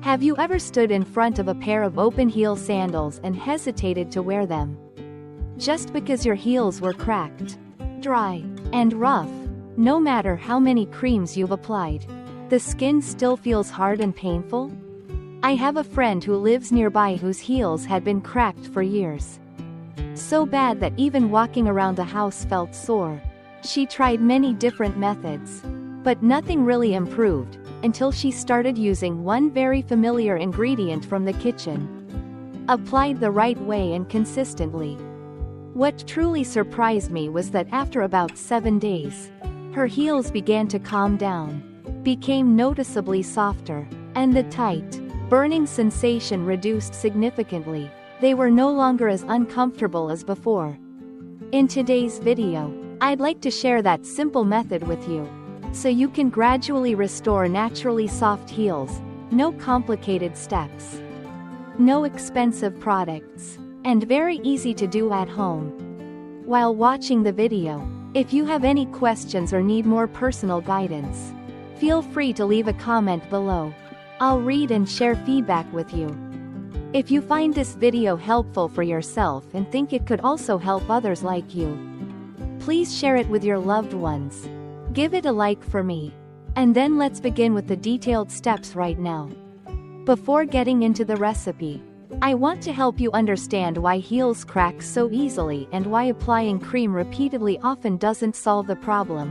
Have you ever stood in front of a pair of open-heel sandals and hesitated to wear them? Just because your heels were cracked, dry, and rough. No matter how many creams you've applied, the skin still feels hard and painful? I have a friend who lives nearby whose heels had been cracked for years. So bad that even walking around the house felt sore. She tried many different methods, but nothing really improved, until she started using one very familiar ingredient from the kitchen. Applied the right way and consistently. What truly surprised me was that after about 7 days, her heels began to calm down, became noticeably softer, and the tight, burning sensation reduced significantly. They were no longer as uncomfortable as before. In today's video, I'd like to share that simple method with you, so you can gradually restore naturally soft heels. No complicated steps, no expensive products, and very easy to do at home. While watching the video, if you have any questions or need more personal guidance, feel free to leave a comment below. I'll read and share feedback with you. If you find this video helpful for yourself and think it could also help others like you, please share it with your loved ones. Give it a like for me. And then let's begin with the detailed steps right now. Before getting into the recipe, I want to help you understand why heels crack so easily and why applying cream repeatedly often doesn't solve the problem.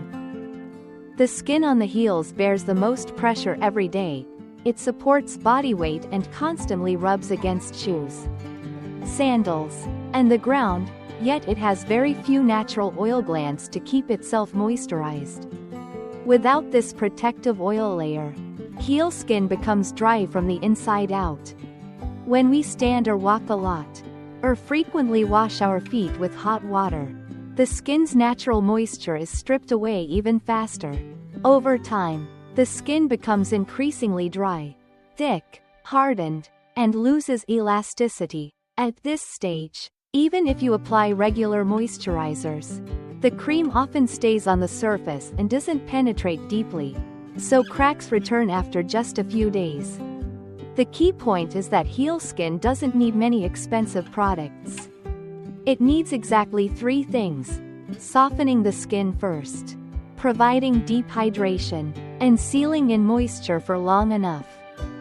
The skin on the heels bears the most pressure every day. It supports body weight and constantly rubs against shoes, sandals, and the ground, yet it has very few natural oil glands to keep itself moisturized. Without this protective oil layer, heel skin becomes dry from the inside out. When we stand or walk a lot, or frequently wash our feet with hot water, the skin's natural moisture is stripped away even faster. Over time, the skin becomes increasingly dry, thick, hardened, and loses elasticity. At this stage, even if you apply regular moisturizers, the cream often stays on the surface and doesn't penetrate deeply, so cracks return after just a few days. The key point is that heel skin doesn't need many expensive products. It needs exactly 3 things: softening the skin first, providing deep hydration, and sealing in moisture for long enough.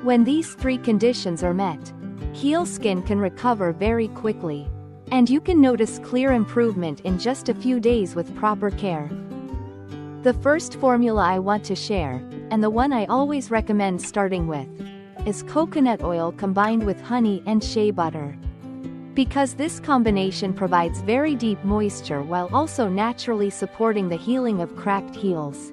When these 3 conditions are met, heel skin can recover very quickly, and you can notice clear improvement in just a few days with proper care. The first formula I want to share, and the one I always recommend starting with, is coconut oil combined with honey and shea butter. Because this combination provides very deep moisture while also naturally supporting the healing of cracked heels.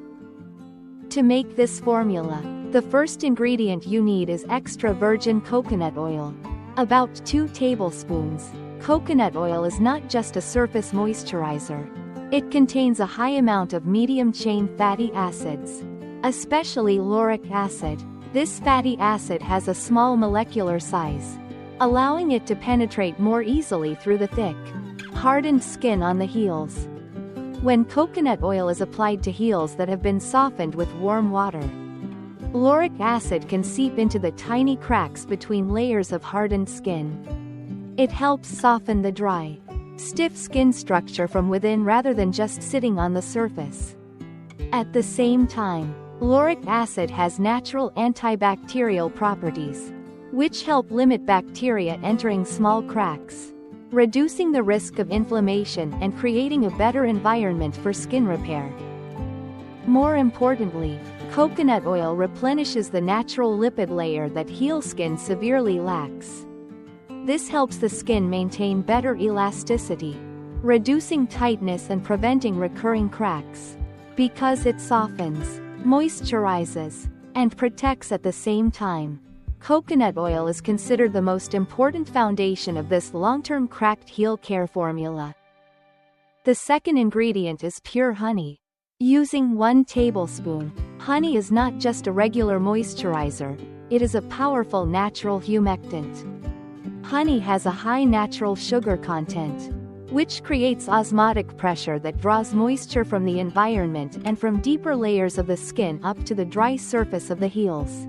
To make this formula, the first ingredient you need is extra virgin coconut oil. About 2 tablespoons. Coconut oil is not just a surface moisturizer. It contains a high amount of medium-chain fatty acids, especially lauric acid. This fatty acid has a small molecular size, allowing it to penetrate more easily through the thick, hardened skin on the heels. When coconut oil is applied to heels that have been softened with warm water, lauric acid can seep into the tiny cracks between layers of hardened skin. It helps soften the dry, stiff skin structure from within rather than just sitting on the surface. At the same time, lauric acid has natural antibacterial properties, which help limit bacteria entering small cracks, reducing the risk of inflammation and creating a better environment for skin repair. More importantly, coconut oil replenishes the natural lipid layer that heel skin severely lacks. This helps the skin maintain better elasticity, reducing tightness and preventing recurring cracks. Because it softens, moisturizes, and protects at the same time, coconut oil is considered the most important foundation of this long-term cracked heel care formula. The second ingredient is pure honey. Using 1 tablespoon, honey is not just a regular moisturizer, it is a powerful natural humectant. Honey has a high natural sugar content, which creates osmotic pressure that draws moisture from the environment and from deeper layers of the skin up to the dry surface of the heels.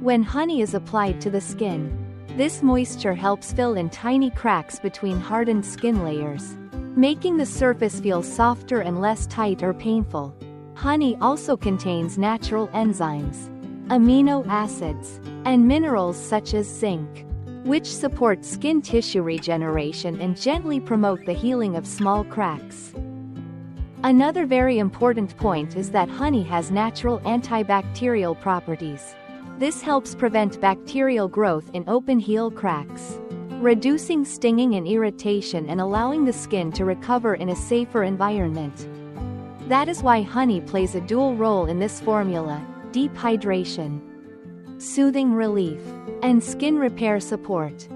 When honey is applied to the skin, this moisture helps fill in tiny cracks between hardened skin layers, making the surface feel softer and less tight or painful. Honey also contains natural enzymes, amino acids, and minerals such as zinc, which support skin tissue regeneration and gently promote the healing of small cracks. Another very important point is that honey has natural antibacterial properties. This helps prevent bacterial growth in open heel cracks, reducing stinging and irritation and allowing the skin to recover in a safer environment. That is why honey plays a dual role in this formula: deep hydration, soothing relief, and skin repair support.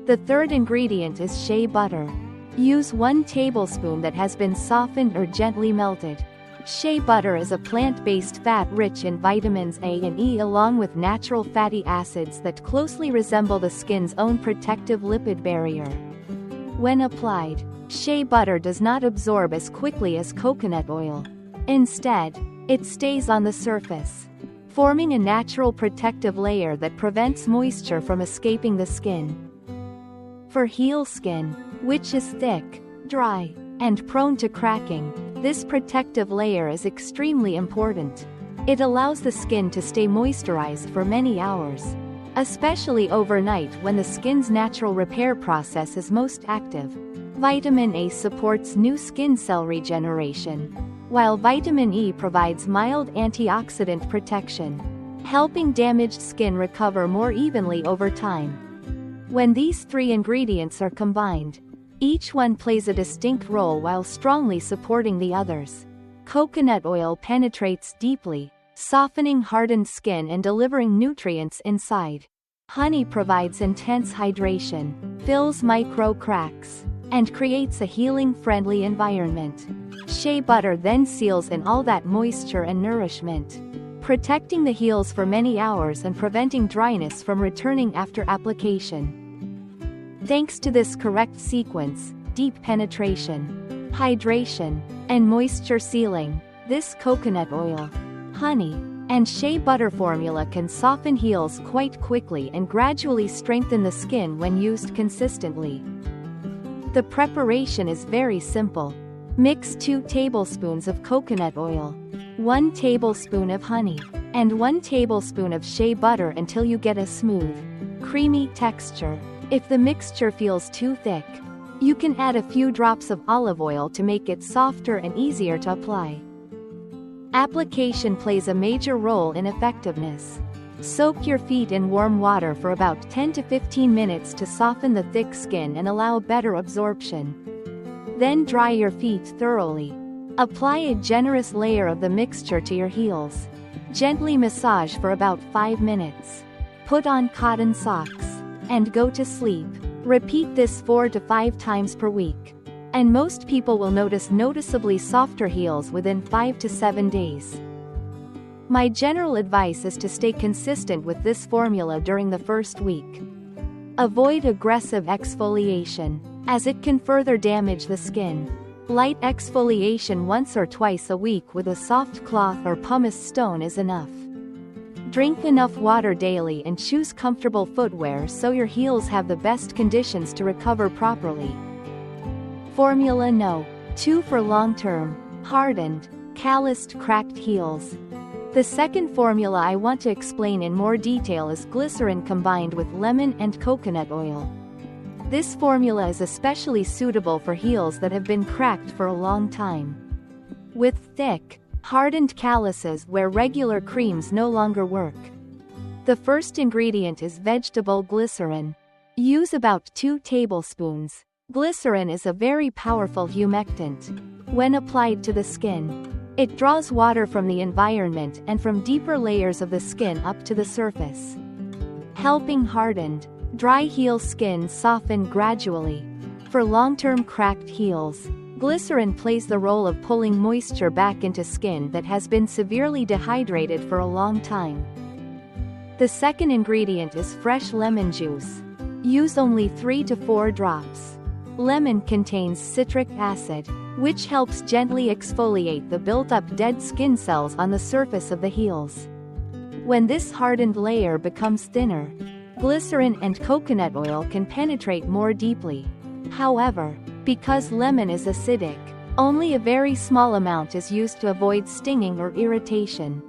The third ingredient is shea butter. Use 1 tablespoon that has been softened or gently melted. Shea butter is a plant-based fat rich in vitamins A and E along with natural fatty acids that closely resemble the skin's own protective lipid barrier. When applied, shea butter does not absorb as quickly as coconut oil. Instead, it stays on the surface, forming a natural protective layer that prevents moisture from escaping the skin. For heel skin, which is thick, dry, and prone to cracking, this protective layer is extremely important. It allows the skin to stay moisturized for many hours, especially overnight when the skin's natural repair process is most active. Vitamin A supports new skin cell regeneration, while vitamin E provides mild antioxidant protection, helping damaged skin recover more evenly over time. When these 3 ingredients are combined, each one plays a distinct role while strongly supporting the others. Coconut oil penetrates deeply, softening hardened skin and delivering nutrients inside. Honey provides intense hydration, fills micro cracks, and creates a healing-friendly environment. Shea butter then seals in all that moisture and nourishment, protecting the heels for many hours and preventing dryness from returning after application. Thanks to this correct sequence, deep penetration, hydration, and moisture sealing, this coconut oil, honey, and shea butter formula can soften heels quite quickly and gradually strengthen the skin when used consistently. The preparation is very simple. Mix 2 tablespoons of coconut oil, 1 tablespoon of honey, and 1 tablespoon of shea butter until you get a smooth, creamy texture. If the mixture feels too thick, you can add a few drops of olive oil to make it softer and easier to apply. Application plays a major role in effectiveness. Soak your feet in warm water for about 10 to 15 minutes to soften the thick skin and allow better absorption. Then dry your feet thoroughly. Apply a generous layer of the mixture to your heels. Gently massage for about 5 minutes. Put on cotton socks and go to sleep. Repeat this 4 to 5 times per week, and most people will notice noticeably softer heels within 5 to 7 days. My general advice is to stay consistent with this formula during the first week. Avoid aggressive exfoliation, as it can further damage the skin. Light exfoliation once or twice a week with a soft cloth or pumice stone is enough. Drink enough water daily and choose comfortable footwear so your heels have the best conditions to recover properly. Formula No. 2 for long-term, hardened, calloused, cracked heels. The second formula I want to explain in more detail is glycerin combined with lemon and coconut oil. This formula is especially suitable for heels that have been cracked for a long time, with thick, hardened calluses where regular creams no longer work. The first ingredient is vegetable glycerin. Use about 2 tablespoons. Glycerin is a very powerful humectant. When applied to the skin, it draws water from the environment and from deeper layers of the skin up to the surface, helping hardened, dry heel skin soften gradually. For long-term cracked heels, glycerin plays the role of pulling moisture back into skin that has been severely dehydrated for a long time. The second ingredient is fresh lemon juice. Use only 3 to 4 drops. Lemon contains citric acid, which helps gently exfoliate the built-up dead skin cells on the surface of the heels. When this hardened layer becomes thinner, glycerin and coconut oil can penetrate more deeply. However, because lemon is acidic, only a very small amount is used to avoid stinging or irritation.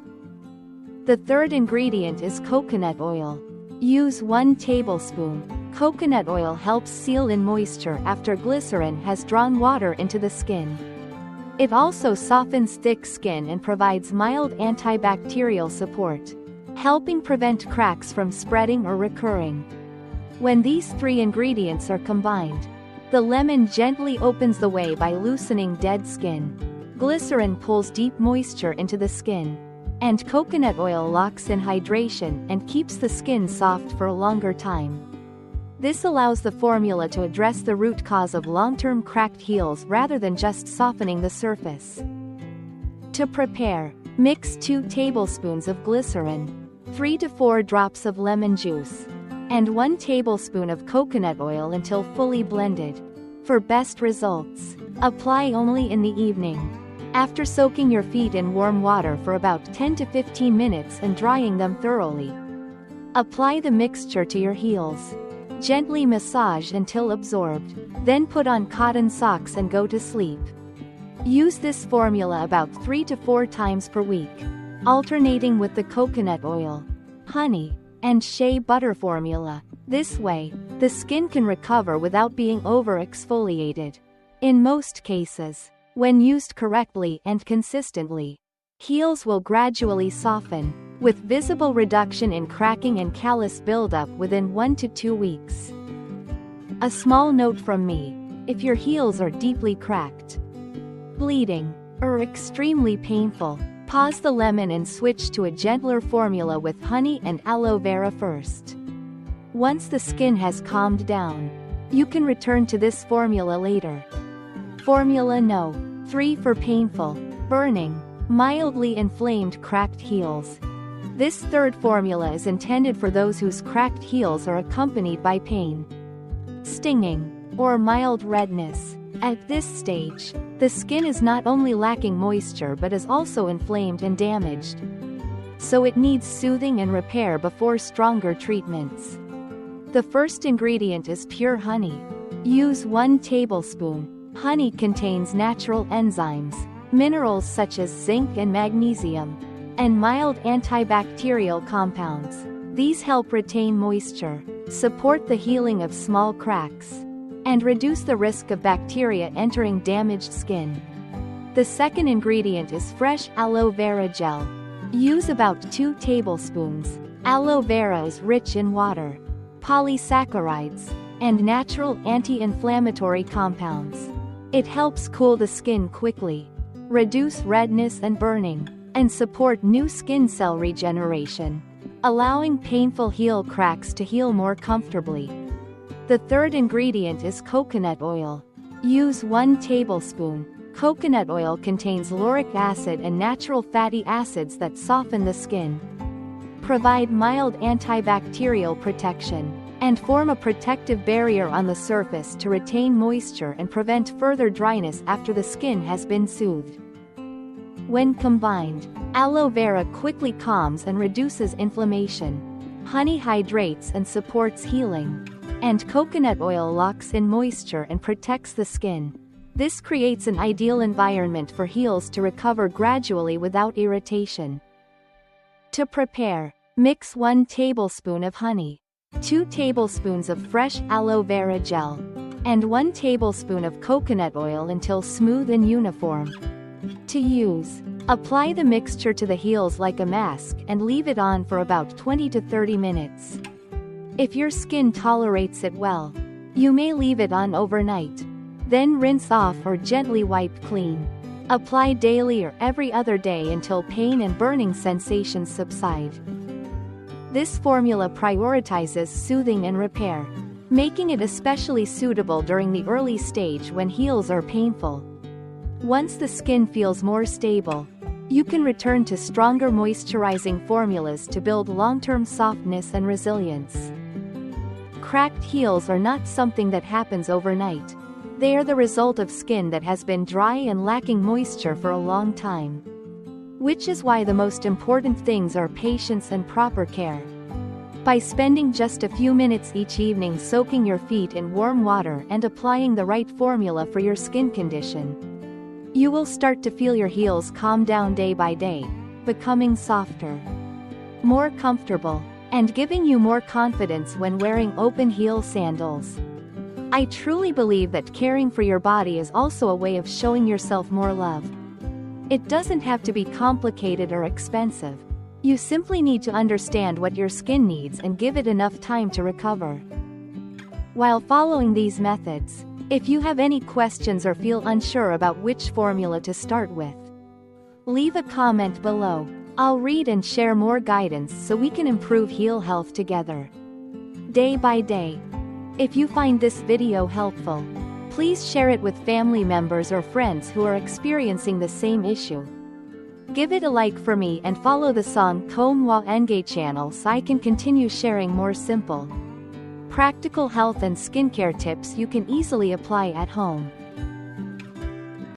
The third ingredient is coconut oil. Use 1 tablespoon. Coconut oil helps seal in moisture after glycerin has drawn water into the skin. It also softens thick skin and provides mild antibacterial support, helping prevent cracks from spreading or recurring. When these 3 ingredients are combined, the lemon gently opens the way by loosening dead skin. Glycerin pulls deep moisture into the skin, and coconut oil locks in hydration and keeps the skin soft for a longer time. This allows the formula to address the root cause of long-term cracked heels rather than just softening the surface. To prepare, mix 2 tablespoons of glycerin, 3 to 4 drops of lemon juice, and 1 tablespoon of coconut oil until fully blended. For best results, apply only in the evening, after soaking your feet in warm water for about 10 to 15 minutes and drying them thoroughly. Apply the mixture to your heels. Gently massage until absorbed, then put on cotton socks and go to sleep. Use this formula about 3 to 4 times per week, alternating with the coconut oil, honey, and shea butter formula. This way, the skin can recover without being over-exfoliated. In most cases, when used correctly and consistently, heels will gradually soften, with visible reduction in cracking and callus buildup within 1 to 2 weeks. A small note from me: if your heels are deeply cracked, bleeding, or extremely painful, pause the lemon and switch to a gentler formula with honey and aloe vera first. Once the skin has calmed down, you can return to this formula later. Formula No. 3 for painful, burning, mildly inflamed cracked heels. This third formula is intended for those whose cracked heels are accompanied by pain, stinging, or mild redness. At this stage, the skin is not only lacking moisture but is also inflamed and damaged, so it needs soothing and repair before stronger treatments. The first ingredient is pure honey. Use 1 tablespoon. Honey contains natural enzymes, minerals such as zinc and magnesium, and mild antibacterial compounds. These help retain moisture, support the healing of small cracks, and reduce the risk of bacteria entering damaged skin. The second ingredient is fresh aloe vera gel. Use about 2 tablespoons. Aloe vera is rich in water, polysaccharides, and natural anti-inflammatory compounds. It helps cool the skin quickly, reduce redness and burning, and support new skin cell regeneration, allowing painful heel cracks to heal more comfortably. The third ingredient is coconut oil. Use 1 tablespoon. Coconut oil contains lauric acid and natural fatty acids that soften the skin, provide mild antibacterial protection, and form a protective barrier on the surface to retain moisture and prevent further dryness after the skin has been soothed. When combined, aloe vera quickly calms and reduces inflammation, honey hydrates and supports healing, and coconut oil locks in moisture and protects the skin. This creates an ideal environment for heels to recover gradually without irritation. To prepare, mix 1 tablespoon of honey, 2 tablespoons of fresh aloe vera gel, and 1 tablespoon of coconut oil until smooth and uniform. To use, apply the mixture to the heels like a mask and leave it on for about 20 to 30 minutes. If your skin tolerates it well, you may leave it on overnight, then rinse off or gently wipe clean. Apply daily or every other day until pain and burning sensations subside. This formula prioritizes soothing and repair, making it especially suitable during the early stage when heels are painful. Once the skin feels more stable, you can return to stronger moisturizing formulas to build long-term softness and resilience. Cracked heels are not something that happens overnight. They are the result of skin that has been dry and lacking moisture for a long time. Which is why the most important things are patience and proper care. By spending just a few minutes each evening soaking your feet in warm water and applying the right formula for your skin condition, you will start to feel your heels calm down day by day, becoming softer, more comfortable, and giving you more confidence when wearing open-heel sandals. I truly believe that caring for your body is also a way of showing yourself more love. It doesn't have to be complicated or expensive. You simply need to understand what your skin needs and give it enough time to recover. While following these methods, if you have any questions or feel unsure about which formula to start with, leave a comment below. I'll read and share more guidance so we can improve heel health together, day by day. If you find this video helpful, please share it with family members or friends who are experiencing the same issue. Give it a like for me and follow the KHOE MOI NGAY channel so I can continue sharing more simple, practical health and skincare tips you can easily apply at home.